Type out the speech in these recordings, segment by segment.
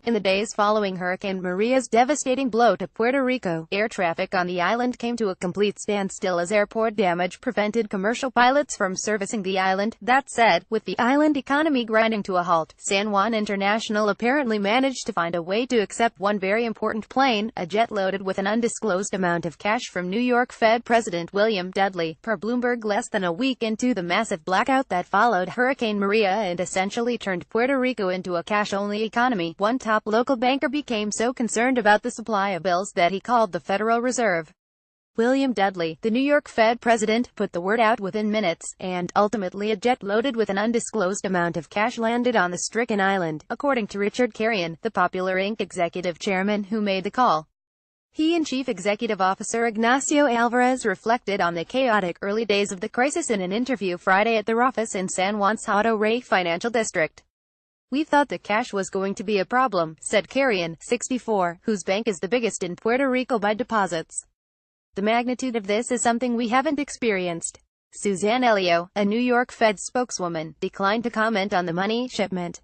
In the days following Hurricane Maria's devastating blow to Puerto Rico, air traffic on the island came to a complete standstill as airport damage prevented commercial pilots from servicing the island. That said, with the island economy grinding to a halt, San Juan International apparently managed to find a way to accept one very important plane, a jet loaded with an undisclosed amount of cash from New York Fed President William Dudley, per Bloomberg. Less than a week into the massive blackout that followed Hurricane Maria and essentially turned Puerto Rico into a cash-only economy, one top local banker became so concerned about the supply of bills that he called the Federal Reserve. William Dudley, the New York Fed president, put the word out within minutes, and, ultimately a jet loaded with an undisclosed amount of cash landed on the stricken island, according to Richard Carrion, the Popular Inc. executive chairman who made the call. He and Chief Executive Officer Ignacio Alvarez reflected on the chaotic early days of the crisis in an interview Friday at their office in San Juan's Hato Rey Financial District. "We thought the cash was going to be a problem," said Carrion, 64, whose bank is the biggest in Puerto Rico by deposits. "The magnitude of this is something we haven't experienced." Suzanne Elio, a New York Fed spokeswoman, declined to comment on the money shipment.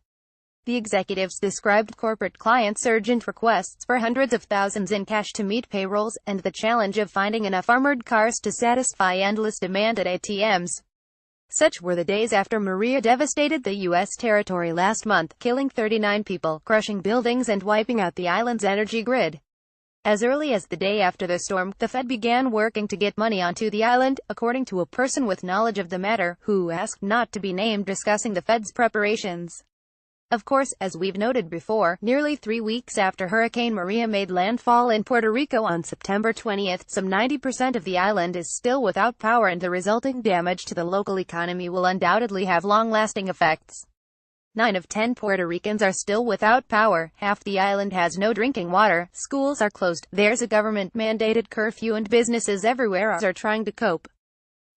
The executives described corporate clients' urgent requests for hundreds of thousands in cash to meet payrolls, and the challenge of finding enough armored cars to satisfy endless demand at ATMs. Such were the days after Maria devastated the U.S. territory last month, killing 39 people, crushing buildings and wiping out the island's energy grid. As early as the day after the storm, the Fed began working to get money onto the island, according to a person with knowledge of the matter, who asked not to be named, discussing the Fed's preparations. Of course, as we've noted before, nearly 3 weeks after Hurricane Maria made landfall in Puerto Rico on September 20th, some 90% of the island is still without power, and the resulting damage to the local economy will undoubtedly have long-lasting effects. 9 of 10 Puerto Ricans are still without power, half the island has no drinking water, schools are closed, there's a government-mandated curfew, and businesses everywhere are trying to cope.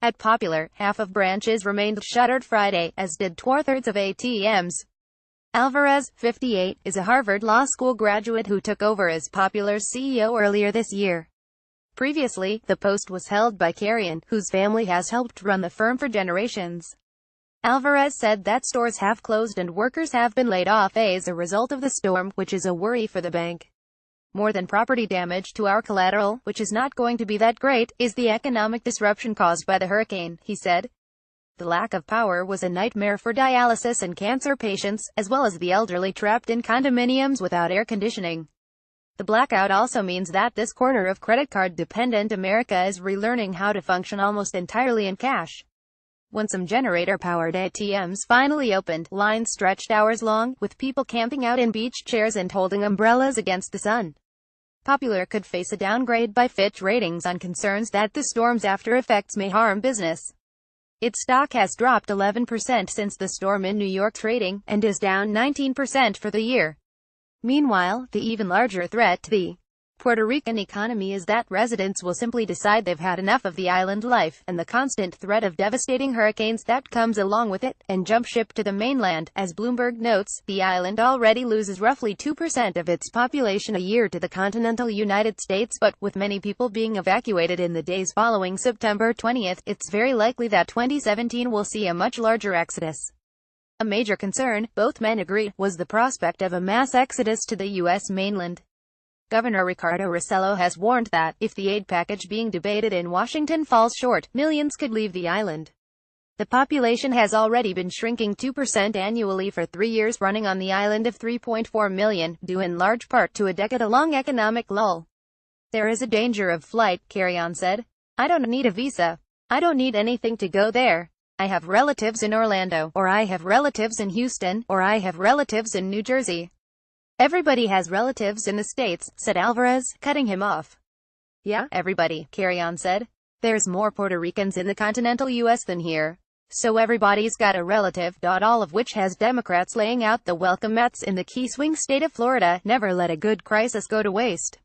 At Popular, half of branches remained shuttered Friday, as did 2/3 of ATMs. Alvarez, 58, is a Harvard Law School graduate who took over as Popular's CEO earlier this year. Previously, the post was held by Carrion, whose family has helped run the firm for generations. Alvarez said that stores have closed and workers have been laid off as a result of the storm, which is a worry for the bank. "More than property damage to our collateral, which is not going to be that great, is the economic disruption caused by the hurricane," he said. The lack of power was a nightmare for dialysis and cancer patients, as well as the elderly trapped in condominiums without air conditioning. The blackout also means that this corner of credit card-dependent America is relearning how to function almost entirely in cash. When some generator-powered ATMs finally opened, lines stretched hours long, with people camping out in beach chairs and holding umbrellas against the sun. Popular could face a downgrade by Fitch Ratings on concerns that the storm's after-effects may harm business. Its stock has dropped 11% since the storm in New York trading, and is down 19% for the year. Meanwhile, the even larger threat to the Puerto Rican economy is that residents will simply decide they've had enough of the island life, and the constant threat of devastating hurricanes that comes along with it, and jump ship to the mainland. As Bloomberg notes, the island already loses roughly 2% of its population a year to the continental United States, but, with many people being evacuated in the days following September 20th, it's very likely that 2017 will see a much larger exodus. A major concern, both men agree, was the prospect of a mass exodus to the U.S. mainland. Governor Ricardo Rossello has warned that, if the aid package being debated in Washington falls short, millions could leave the island. The population has already been shrinking 2% annually for 3 years running on the island of 3.4 million, due in large part to a decade-long economic lull. "There is a danger of flight," Carrion said. "I don't need a visa. I don't need anything to go there. I have relatives in Orlando, or I have relatives in Houston, or I have relatives in New Jersey. Everybody has relatives in the States," said Alvarez, cutting him off. "Yeah, everybody," Carrion said. "There's more Puerto Ricans in the continental U.S. than here. So everybody's got a relative. All of which has Democrats laying out the welcome mats in the key swing state of Florida. Never let a good crisis go to waste."